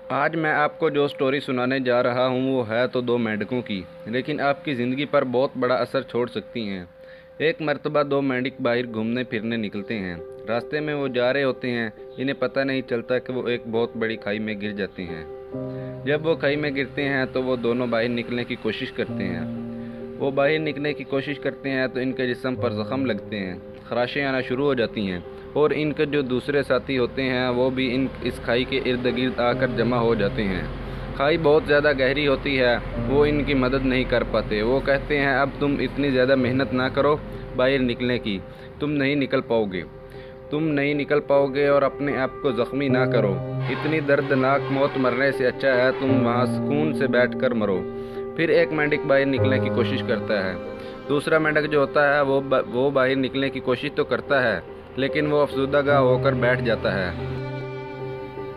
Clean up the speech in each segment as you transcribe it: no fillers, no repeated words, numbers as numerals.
آج میں آپ کو جو سٹوری سنانے جا رہا ہوں وہ ہے تو دو مینڈکوں کی، لیکن آپ کی زندگی پر بہت بڑا اثر چھوڑ سکتی ہیں۔ ایک مرتبہ دو مینڈک باہر گھومنے پھرنے نکلتے ہیں۔ راستے میں وہ جا رہے ہوتے ہیں، انہیں پتہ نہیں چلتا کہ وہ ایک بہت بڑی کھائی میں گر جاتے ہیں۔ جب وہ کھائی میں گرتے ہیں تو وہ دونوں باہر نکلنے کی کوشش کرتے ہیں۔ وہ باہر نکلنے کی کوشش کرتے ہیں تو ان کے جسم پر زخم لگتے ہیں، خراشیں آنا شروع ہو جاتی ہیں، اور ان کے جو دوسرے ساتھی ہوتے ہیں وہ بھی اس کھائی کے ارد گرد آ کر جمع ہو جاتے ہیں۔ کھائی بہت زیادہ گہری ہوتی ہے، وہ ان کی مدد نہیں کر پاتے۔ وہ کہتے ہیں اب تم اتنی زیادہ محنت نہ کرو باہر نکلنے کی، تم نہیں نکل پاؤ گے اور اپنے آپ کو زخمی نہ کرو۔ اتنی دردناک موت مرنے سے اچھا ہے تم وہاں سکون سے بیٹھ کر مرو۔ پھر ایک مینڈک باہر نکلنے کی کوشش کرتا ہے۔ دوسرا مینڈک جو ہوتا ہے وہ باہر نکلنے کی کوشش تو کرتا ہے، لیکن وہ افسردہ ہو کر بیٹھ جاتا ہے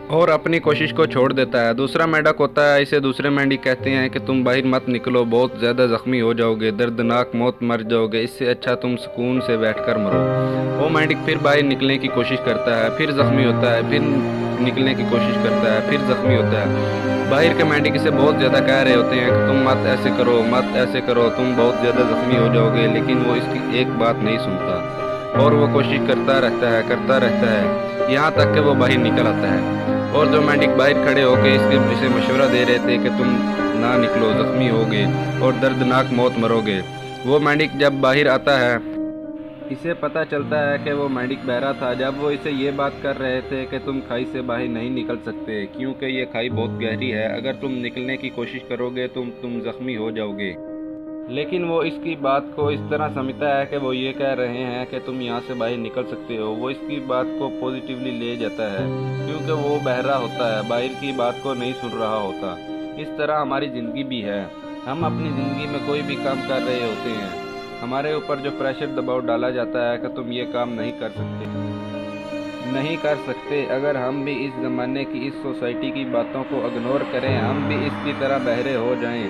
اور اپنی کوشش کو چھوڑ دیتا ہے۔ دوسرا مینڈک ہوتا ہے، اسے دوسرے مینڈک کہتے ہیں کہ تم باہر مت نکلو، بہت زیادہ زخمی ہو جاؤ گے، دردناک موت مر جاؤ گے، اس سے اچھا تم سکون سے بیٹھ کر مرو۔ وہ مینڈک پھر باہر نکلنے کی کوشش کرتا ہے، پھر زخمی ہوتا ہے، پھر نکلنے کی کوشش کرتا ہے، پھر زخمی ہوتا ہے۔ باہر کے مینڈک اسے بہت زیادہ کہہ رہے ہوتے ہیں کہ تم مت ایسے کرو، تم بہت زیادہ زخمی ہو جاؤ گے، لیکن وہ اس کی ایک بات نہیں سنتا اور وہ کوشش کرتا رہتا ہے یہاں تک کہ وہ باہر نکل آتا ہے۔ اور جو مینڈک باہر کھڑے ہو کے اسے مشورہ دے رہے تھے کہ تم نہ نکلو، زخمی ہوگے اور دردناک موت مرو گے، وہ مینڈک جب باہر آتا ہے، اسے پتہ چلتا ہے کہ وہ مینڈک بہرا تھا جب وہ اسے یہ بات کر رہے تھے کہ تم کھائی سے باہر نہیں نکل سکتے کیونکہ یہ کھائی بہت گہری ہے، اگر تم نکلنے کی کوشش کرو گے تم زخمی ہو جاؤ گے۔ لیکن وہ اس کی بات کو اس طرح سمجھتا ہے کہ وہ یہ کہہ رہے ہیں کہ تم یہاں سے باہر نکل سکتے ہو۔ وہ اس کی بات کو پوزیٹیولی لے جاتا ہے کیونکہ وہ بہرا ہوتا ہے، باہر کی بات کو نہیں سن رہا ہوتا۔ اس طرح ہماری زندگی بھی ہے۔ ہم اپنی زندگی میں کوئی بھی کام کر رہے ہوتے ہیں، ہمارے اوپر جو پریشر دباؤ ڈالا جاتا ہے کہ تم یہ کام نہیں کر سکتے، اگر ہم بھی اس زمانے کی، اس سوسائٹی کی باتوں کو اگنور کریں، ہم بھی اس کی طرح بہرے ہو جائیں،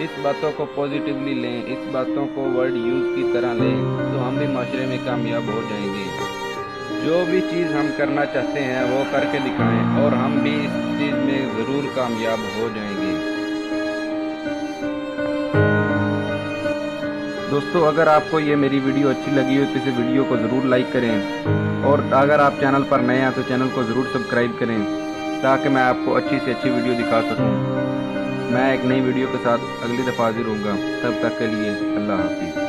اس باتوں کو پوزیٹیولی لیں، اس باتوں کو ورڈ یوز کی طرح لیں، تو ہم بھی معاشرے میں کامیاب ہو جائیں گے۔ جو بھی چیز ہم کرنا چاہتے ہیں وہ کر کے دکھائیں اور ہم بھی اس چیز میں ضرور کامیاب ہو جائیں گے۔ دوستو، اگر آپ کو یہ میری ویڈیو اچھی لگی ہو تو اس ویڈیو کو ضرور لائک کریں، اور اگر آپ چینل پر نئے ہیں تو چینل کو ضرور سبسکرائب کریں تاکہ میں آپ کو اچھی سے اچھی ویڈیو دکھا سکوں۔ میں ایک نئی ویڈیو کے ساتھ اگلی دفعہ حاضر ہوں گا، تب تک کے لیے اللہ حافظ۔